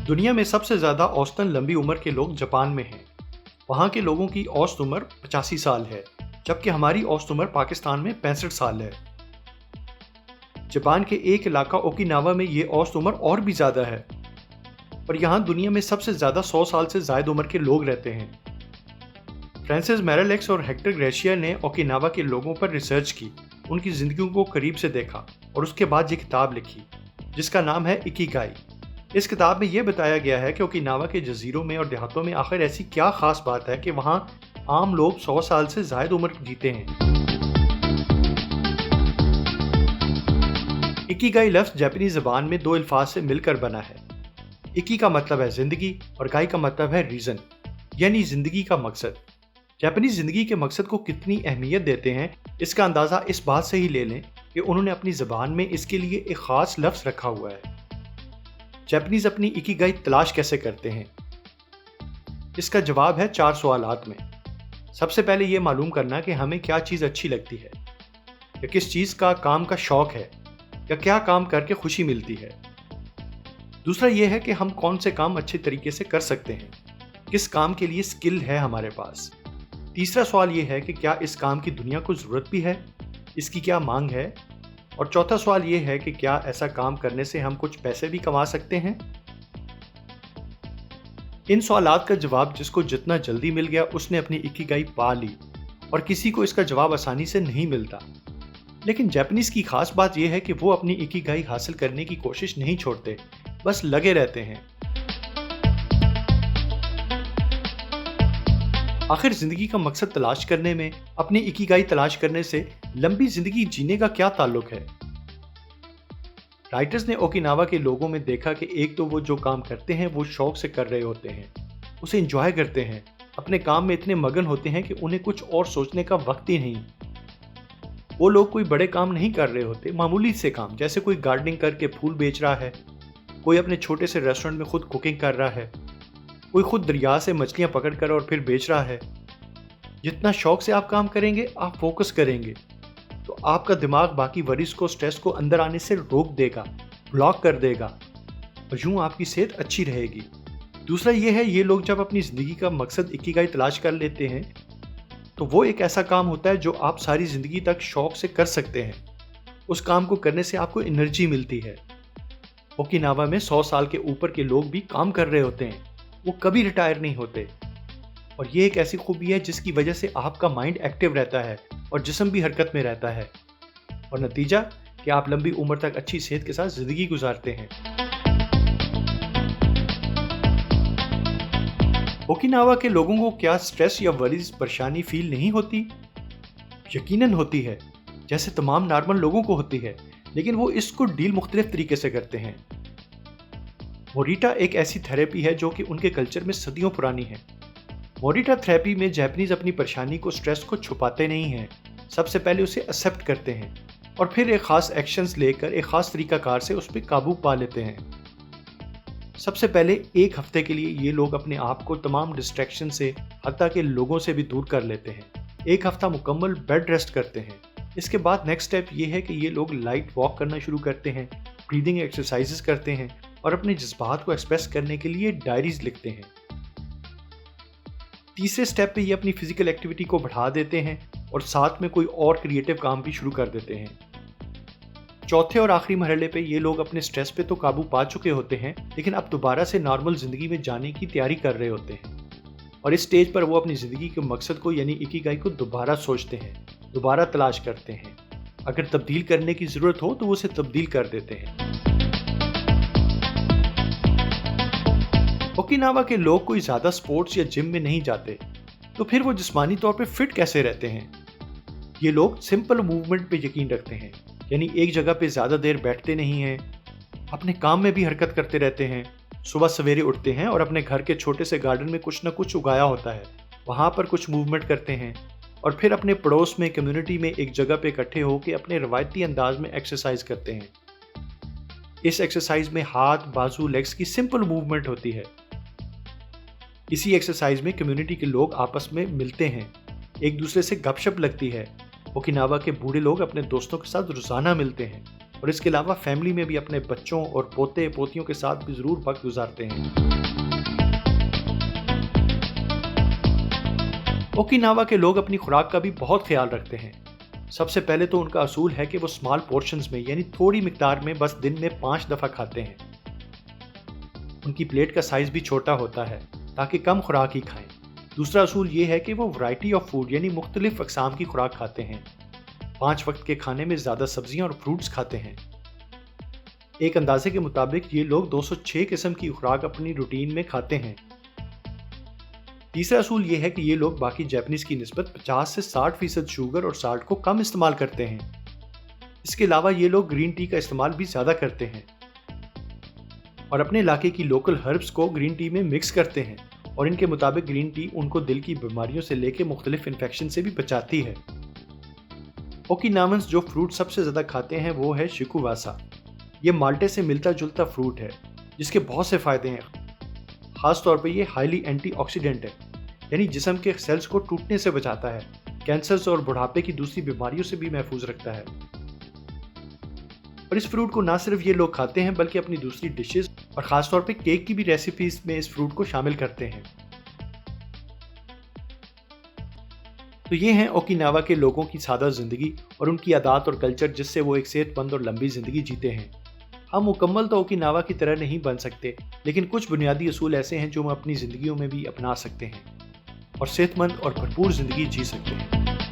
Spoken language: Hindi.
दुनिया में सबसे ज़्यादा औसतन लंबी उम्र के लोग जापान में हैं। वहाँ के लोगों की औसत उम्र 85 साल है, जबकि हमारी औसत उम्र पाकिस्तान में 65 साल है। जापान के एक इलाका ओकिनावा में ये औसत उम्र और भी ज़्यादा है, और यहाँ दुनिया में सबसे ज़्यादा 100 साल से ज़ायद उम्र के लोग रहते हैं। फ्रांसिस मैरालेक्स और हेक्टर ग्रेशियर ने ओकिनावा के लोगों पर रिसर्च की, उनकी ज़िंदगियों को करीब से देखा और उसके बाद ये किताब लिखी, जिसका नाम है इकिगाई। इस किताब में यह बताया गया है कि ओकिनावा के जजीरों में और देहातों में आखिर ऐसी क्या खास बात है कि वहाँ आम लोग 100 साल से ज़ायद उम्र जीते हैं। इकिगाई लफ्ज़ जापानी ज़बान में दो अल्फाज से मिलकर बना है। इकी का मतलब है ज़िंदगी और गाई का मतलब है रीज़न, यानी ज़िंदगी का मकसद। जापानी ज़िंदगी के मकसद को कितनी अहमियत देते हैं, इसका अंदाज़ा इस बात से ही ले लें कि उन्होंने अपनी ज़बान में इसके लिए एक ख़ास लफ्ज़ रखा हुआ है। जापानीज अपनी इकिगाई तलाश कैसे करते हैं? इसका जवाब है 4 सवालात में। सबसे पहले ये मालूम करना कि हमें क्या चीज़ अच्छी लगती है, या किस चीज़ का काम का शौक है, या क्या काम करके खुशी मिलती है। दूसरा ये है कि हम कौन से काम अच्छे तरीके से कर सकते हैं, किस काम के लिए स्किल है हमारे पास। तीसरा सवाल ये है कि क्या इस काम की दुनिया को ज़रूरत भी है, इसकी क्या मांग है। और चौथा सवाल ये है कि क्या ऐसा काम करने से हम कुछ पैसे भी कमा सकते हैं। इन सवालात का जवाब जिसको जितना जल्दी मिल गया उसने अपनी इकिगाई पा ली, और किसी को इसका जवाब आसानी से नहीं मिलता। लेकिन जापानीज की खास बात यह है कि वो अपनी इकिगाई हासिल करने की कोशिश नहीं छोड़ते, बस लगे रहते हैं। आखिर जिंदगी का मकसद तलाश करने में अपनी इकिगाई तलाश करने से लंबी जिंदगी जीने का क्या ताल्लुक है? राइटर्स ने ओकिनावा के लोगों में देखा कि एक तो वो जो काम करते हैं वो शौक से कर रहे होते हैं, उसे एंजॉय करते हैं, अपने काम में इतने मगन होते हैं कि उन्हें कुछ और सोचने का वक्त ही नहीं। वो लोग कोई बड़े काम नहीं कर रहे होते, मामूली से काम, जैसे कोई गार्डनिंग करके फूल बेच रहा है, कोई अपने छोटे से रेस्टोरेंट में खुद कुकिंग कर रहा है, कोई खुद दरिया से मछलियां पकड़ कर और फिर बेच रहा है। जितना शौक से आप काम करेंगे, आप फोकस करेंगे, तो आपका दिमाग बाकी वरीज को, स्ट्रेस को अंदर आने से रोक देगा, ब्लॉक कर देगा, और यूं आपकी सेहत अच्छी रहेगी। दूसरा ये है, ये लोग जब अपनी ज़िंदगी का मकसद इकिगाई तलाश कर लेते हैं, तो वो एक ऐसा काम होता है जो आप सारी ज़िंदगी तक शौक से कर सकते हैं। उस काम को करने से आपको एनर्जी मिलती है। ओकिनावा में 100 साल के ऊपर के लोग भी काम कर रहे होते हैं, वो कभी रिटायर नहीं होते। और ये एक ऐसी खूबी है जिसकी वजह से आपका माइंड एक्टिव रहता है और जिस्म भी हरकत में रहता है, और नतीजा कि आप लंबी उम्र तक अच्छी सेहत के साथ जिंदगी गुजारते हैं। ओकिनावा के लोगों को क्या स्ट्रेस या वरीज, परेशानी फील नहीं होती? यकीनन होती है, जैसे तमाम नॉर्मल लोगों को होती है, लेकिन वो इसको डील मुख्तलिफ तरीके से करते हैं। मोरिटा एक ऐसी थेरेपी है जो कि उनके कल्चर में सदियों पुरानी है। मोरिटा थेरेपी में जापानीज अपनी परेशानी को, स्ट्रेस को छुपाते नहीं हैं। सबसे पहले उसे एक्सेप्ट करते हैं और फिर एक खास एक्शंस लेकर एक खास तरीकाकार से उस पर काबू पा लेते हैं। सबसे पहले एक हफ्ते के लिए ये लोग अपने आप को तमाम डिस्ट्रैक्शन से, हत्ता के लोगों से भी दूर कर लेते हैं। एक हफ्ता मुकम्मल बेड रेस्ट करते हैं। इसके बाद नेक्स्ट स्टेप ये है कि ये लोग लाइट वॉक करना शुरू करते हैं, ब्रीदिंग एक्सरसाइजेस करते हैं और अपने जज्बात को एक्सप्रेस करने के लिए डायरीज लिखते हैं। तीसरे स्टेप पे ये अपनी फिजिकल एक्टिविटी को बढ़ा देते हैं और साथ में कोई और क्रिएटिव काम भी शुरू कर देते हैं। चौथे और आखिरी मरहले पे ये लोग अपने स्ट्रेस पे तो काबू पा चुके होते हैं, लेकिन अब दोबारा से नॉर्मल जिंदगी में जाने की तैयारी कर रहे होते हैं। और इस स्टेज पर वो अपनी जिंदगी के मकसद को, यानी इकिगाई को दोबारा सोचते हैं, दोबारा तलाश करते हैं। अगर तब्दील करने की जरूरत हो तो वो उसे तब्दील कर देते हैं। ओकिनावा के लोग कोई ज्यादा स्पोर्ट्स या जिम में नहीं जाते, तो फिर वो जिस्मानी तौर पे फिट कैसे रहते हैं? ये लोग सिंपल मूवमेंट पे यकीन रखते हैं, यानी एक जगह पे ज्यादा देर बैठते नहीं हैं, अपने काम में भी हरकत करते रहते हैं। सुबह सवेरे उठते हैं और अपने घर के छोटे से गार्डन में कुछ ना कुछ उगाया होता है, वहां पर कुछ मूवमेंट करते हैं, और फिर अपने पड़ोस में, कम्युनिटी में एक जगह पे इकट्ठे होकर अपने रवायती अंदाज में एक्सरसाइज करते हैं। इस एक्सरसाइज में हाथ, बाजू, लेग्स की सिंपल मूवमेंट होती है। इसी एक्सरसाइज में कम्युनिटी के लोग आपस में मिलते हैं, एक दूसरे से गपशप लगती है। ओकिनावा के बूढ़े लोग अपने दोस्तों के साथ रोजाना मिलते हैं, और इसके अलावा फैमिली में भी अपने बच्चों और पोते पोतियों के साथ भी ज़रूर वक्त गुजारते हैं। ओकिनावा के लोग अपनी खुराक का भी बहुत ख्याल रखते हैं। सबसे पहले तो उनका असूल है कि वो स्मॉल पोर्शंस में यानी थोड़ी मिकदार में बस दिन में 5 दफ़ा खाते हैं। उनकी प्लेट का साइज भी छोटा होता है ताकि कम खुराक ही खाएं। दूसरा असूल ये है कि वो वैरायटी ऑफ फूड यानी मुख्तलिफ अक़साम की खुराक खाते हैं। 5 वक्त के खाने में ज़्यादा सब्जियां और फ्रूट्स खाते हैं। एक अंदाजे के मुताबिक ये लोग 206 किस्म की खुराक अपनी रूटीन में खाते हैं। तीसरा असूल ये है कि ये लोग बाकी जापानीज की निस्बत 50 से 60% शुगर और साल्ट को कम इस्तेमाल करते हैं। इसके अलावा ये लोग ग्रीन टी का इस्तेमाल भी ज़्यादा करते हैं और अपने इलाके की लोकल हर्ब्स को ग्रीन टी में मिक्स करते हैं और इनके मुताबिक ग्रीन टी उनको दिल की बीमारियों से लेकर मुख्तलिफ इन्फेक्शन से भी बचाती है। ओकिनावन्स जो फ्रूट सबसे ज़्यादा खाते हैं वो है शिकुवासा। ये माल्टे से मिलता जुलता फ्रूट है जिसके बहुत से फ़ायदे हैं। ख़ास तौर पर यह हाईली एंटीऑक्सीडेंट है यानी जिस्म के सेल्स को टूटने से बचाता है, कैंसर और बुढ़ापे की दूसरी बीमारियों से भी महफूज रखता है। और इस फ्रूट को ना सिर्फ ये लोग खाते हैं बल्कि अपनी दूसरी डिशेस और ख़ास तौर पे केक की भी रेसिपीज में इस फ्रूट को शामिल करते हैं। तो ये हैं ओकिनावा के लोगों की सादा ज़िंदगी और उनकी आदत और कल्चर जिससे वो एक सेहतमंद और लंबी ज़िंदगी जीते हैं। हम मुकम्मल तो ओकिनावा की तरह नहीं बन सकते, लेकिन कुछ बुनियादी असूल ऐसे हैं जो हम अपनी ज़िंदगियों में भी अपना सकते हैं और सेहतमंद और भरपूर ज़िंदगी जी सकते हैं।